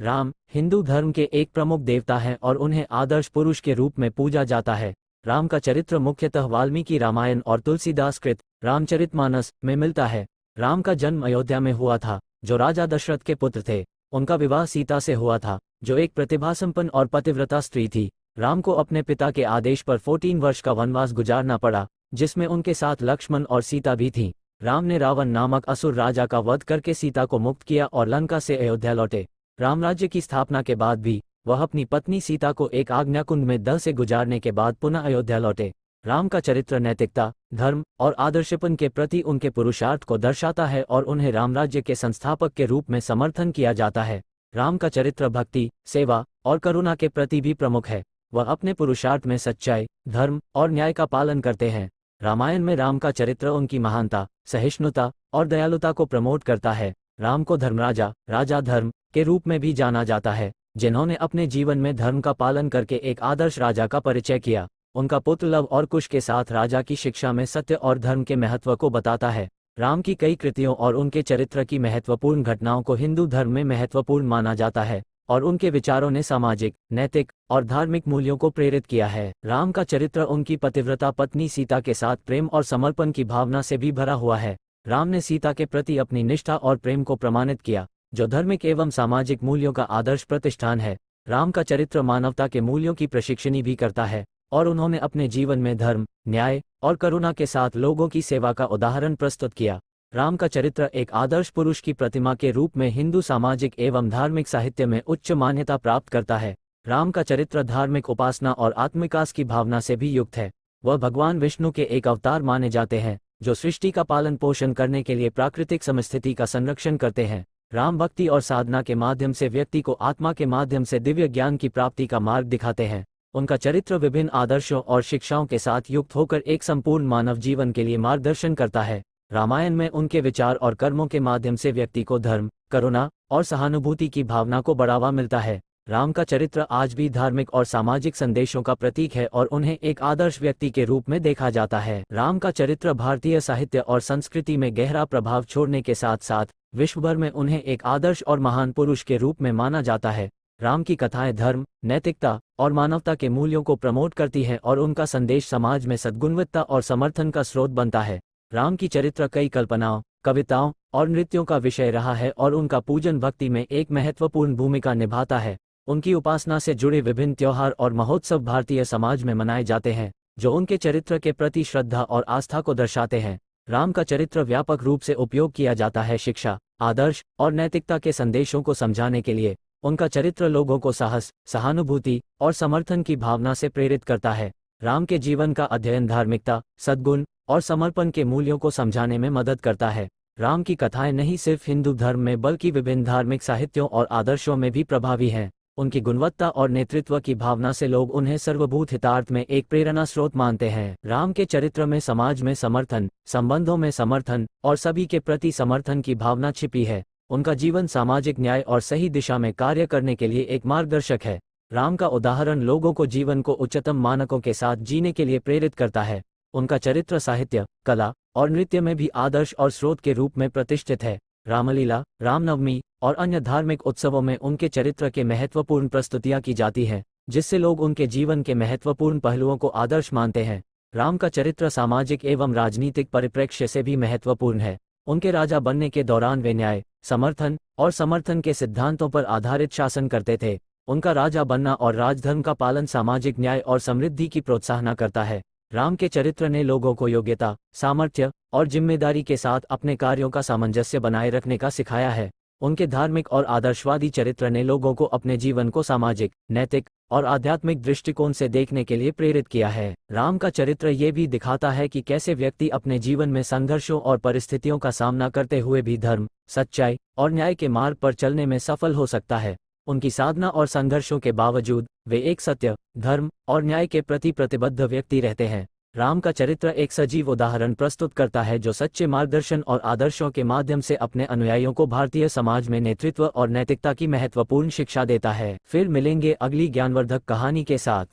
राम हिंदू धर्म के एक प्रमुख देवता हैं और उन्हें आदर्श पुरुष के रूप में पूजा जाता है। राम का चरित्र मुख्यतः वाल्मीकि रामायण और तुलसीदास कृत रामचरितमानस में मिलता है। राम का जन्म अयोध्या में हुआ था, जो राजा दशरथ के पुत्र थे। उनका विवाह सीता से हुआ था, जो एक प्रतिभासंपन्न और पतिव्रता स्त्री थी। राम को अपने पिता के आदेश पर 14 वर्ष का वनवास गुजारना पड़ा, जिसमें उनके साथ लक्ष्मण और सीता भी थीं। राम ने रावण नामक असुर राजा का वध करके सीता को मुक्त किया और लंका से अयोध्या लौटे। रामराज्य की स्थापना के बाद भी वह अपनी पत्नी सीता को एक आज्ञाकुंड में दह से गुजारने के बाद पुनः अयोध्या लौटे। राम का चरित्र नैतिकता, धर्म और आदर्शपन के प्रति उनके पुरुषार्थ को दर्शाता है और उन्हें रामराज्य के संस्थापक के रूप में समर्थन किया जाता है। राम का चरित्र भक्ति, सेवा और करुणा के प्रति भी प्रमुख है। वह अपने पुरुषार्थ में सच्चाई, धर्म और न्याय का पालन करते हैं। रामायण में राम का चरित्र उनकी महानता, सहिष्णुता और दयालुता को प्रमोट करता है। राम को धर्मराजा, राजा धर्म के रूप में भी जाना जाता है, जिन्होंने अपने जीवन में धर्म का पालन करके एक आदर्श राजा का परिचय किया। उनका पुत्र लव और कुश के साथ राजा की शिक्षा में सत्य और धर्म के महत्व को बताता है। राम की कई कृतियों और उनके चरित्र की महत्वपूर्ण घटनाओं को हिंदू धर्म में महत्वपूर्ण माना जाता है और उनके विचारों ने सामाजिक, नैतिक और धार्मिक मूल्यों को प्रेरित किया है। राम का चरित्र उनकी पतिव्रता पत्नी सीता के साथ प्रेम और समर्पण की भावना से भी भरा हुआ है। राम ने सीता के प्रति अपनी निष्ठा और प्रेम को प्रमाणित किया, जो धार्मिक एवं सामाजिक मूल्यों का आदर्श प्रतिष्ठान है। राम का चरित्र मानवता के मूल्यों की प्रशिक्षणी भी करता है और उन्होंने अपने जीवन में धर्म, न्याय और करुणा के साथ लोगों की सेवा का उदाहरण प्रस्तुत किया। राम का चरित्र एक आदर्श पुरुष की प्रतिमा के रूप में हिंदू सामाजिक एवं धार्मिक साहित्य में उच्च मान्यता प्राप्त करता है। राम का चरित्र धार्मिक उपासना और आत्मविकास की भावना से भी युक्त है। वह भगवान विष्णु के एक अवतार माने जाते हैं, जो सृष्टि का पालन पोषण करने के लिए प्राकृतिक समस्थिति का संरक्षण करते हैं। राम भक्ति और साधना के माध्यम से व्यक्ति को आत्मा के माध्यम से दिव्य ज्ञान की प्राप्ति का मार्ग दिखाते हैं। उनका चरित्र विभिन्न आदर्शों और शिक्षाओं के साथ युक्त होकर एक संपूर्ण मानव जीवन के लिए मार्गदर्शन करता है। रामायण में उनके विचार और कर्मों के माध्यम से व्यक्ति को धर्म, करुणा और सहानुभूति की भावना को बढ़ावा मिलता है। राम का चरित्र आज भी धार्मिक और सामाजिक संदेशों का प्रतीक है और उन्हें एक आदर्श व्यक्ति के रूप में देखा जाता है। राम का चरित्र भारतीय साहित्य और संस्कृति में गहरा प्रभाव छोड़ने के साथ साथ विश्व भर में उन्हें एक आदर्श और महान पुरुष के रूप में माना जाता है। राम की कथाएं धर्म, नैतिकता और मानवता के मूल्यों को प्रमोट करती हैं और उनका संदेश समाज में सद्गुणवत्ता और समर्थन का स्रोत बनता है। राम की चरित्र कई कल्पनाओं, कविताओं और नृत्यों का विषय रहा है और उनका पूजन भक्ति में एक महत्वपूर्ण भूमिका निभाता है। उनकी उपासना से जुड़े विभिन्न त्योहार और महोत्सव भारतीय समाज में मनाए जाते हैं, जो उनके चरित्र के प्रति श्रद्धा और आस्था को दर्शाते हैं। राम का चरित्र व्यापक रूप से उपयोग किया जाता है शिक्षा, आदर्श और नैतिकता के संदेशों को समझाने के लिए। उनका चरित्र लोगों को साहस, सहानुभूति और समर्थन की भावना से प्रेरित करता है। राम के जीवन का अध्ययन धार्मिकता, सद्गुण और समर्पण के मूल्यों को समझाने में मदद करता है। राम की कथाएं नहीं सिर्फ हिंदू धर्म में बल्कि विभिन्न धार्मिक साहित्यों और आदर्शों में भी प्रभावी हैं। उनकी गुणवत्ता और नेतृत्व की भावना से लोग उन्हें सर्वभूत हितार्थ में एक प्रेरणा स्रोत मानते हैं। राम के चरित्र में समाज में समर्थन, संबंधों में समर्थन और सभी के प्रति समर्थन की भावना छिपी है। उनका जीवन सामाजिक न्याय और सही दिशा में कार्य करने के लिए एक मार्गदर्शक है। राम का उदाहरण लोगों को जीवन को उच्चतम मानकों के साथ जीने के लिए प्रेरित करता है। उनका चरित्र साहित्य, कला और नृत्य में भी आदर्श और स्रोत के रूप में प्रतिष्ठित है। रामलीला, रामनवमी और अन्य धार्मिक उत्सवों में उनके चरित्र के महत्वपूर्ण प्रस्तुतियां की जाती हैं, जिससे लोग उनके जीवन के महत्वपूर्ण पहलुओं को आदर्श मानते हैं। राम का चरित्र सामाजिक एवं राजनीतिक परिप्रेक्ष्य से भी महत्वपूर्ण है। उनके राजा बनने के दौरान वे न्याय, समर्थन के सिद्धांतों पर आधारित शासन करते थे। उनका राजा बनना और राजधर्म का पालन सामाजिक न्याय और समृद्धि की प्रोत्साहन करता है। राम के चरित्र ने लोगों को योग्यता, सामर्थ्य और जिम्मेदारी के साथ अपने कार्यों का सामंजस्य बनाए रखने का सिखाया है। उनके धार्मिक और आदर्शवादी चरित्र ने लोगों को अपने जीवन को सामाजिक, नैतिक और आध्यात्मिक दृष्टिकोण से देखने के लिए प्रेरित किया है। राम का चरित्र ये भी दिखाता है कि कैसे व्यक्ति अपने जीवन में संघर्षों और परिस्थितियों का सामना करते हुए भी धर्म, सच्चाई और न्याय के मार्ग पर चलने में सफल हो सकता है। उनकी साधना और संघर्षों के बावजूद वे एक सत्य, धर्म और न्याय के प्रति प्रतिबद्ध व्यक्ति रहते हैं। राम का चरित्र एक सजीव उदाहरण प्रस्तुत करता है, जो सच्चे मार्गदर्शन और आदर्शों के माध्यम से अपने अनुयायियों को भारतीय समाज में नेतृत्व और नैतिकता की महत्वपूर्ण शिक्षा देता है। फिर मिलेंगे अगली ज्ञानवर्धक कहानी के साथ।